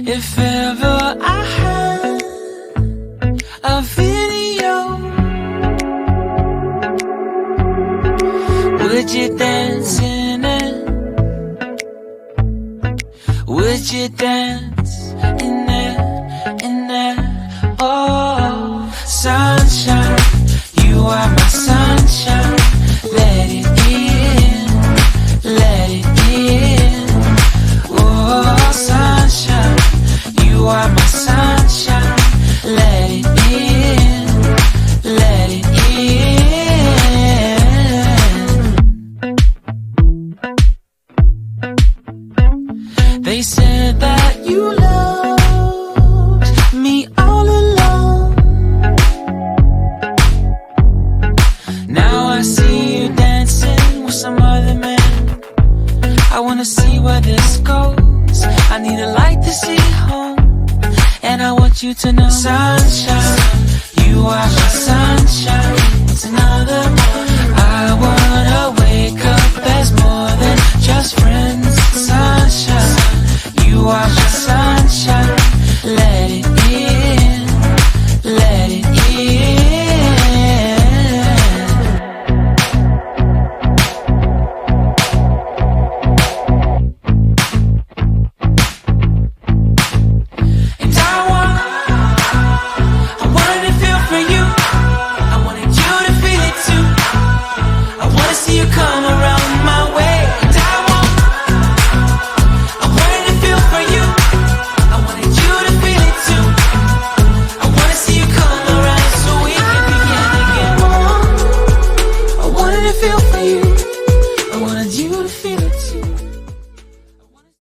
If ever I had a video, would you dance in it? Would you dance in it, in it? Oh, sunshine, you are my sunshine. Let it in, let it in. Oh, sunshine, you are my sunshine. Let it in, let it in. They said that you loved me all along. Now I see you dancing with some other man. I wanna see where this goes. I need a light to see home, and I want you to know, sunshine, you are my sunshine. It's another morning. I wanna wake up as more than just friends. Sunshine, you are my sunshine. Let it in, let it in. And I wanted to feel for you. I wanted you to feel it too. I wanna see you come around my way. And I wanted to feel for you. I wanted you to feel it too. I wanna see you come around so we can begin again. I wanted to feel for you. I wanted you to feel it too.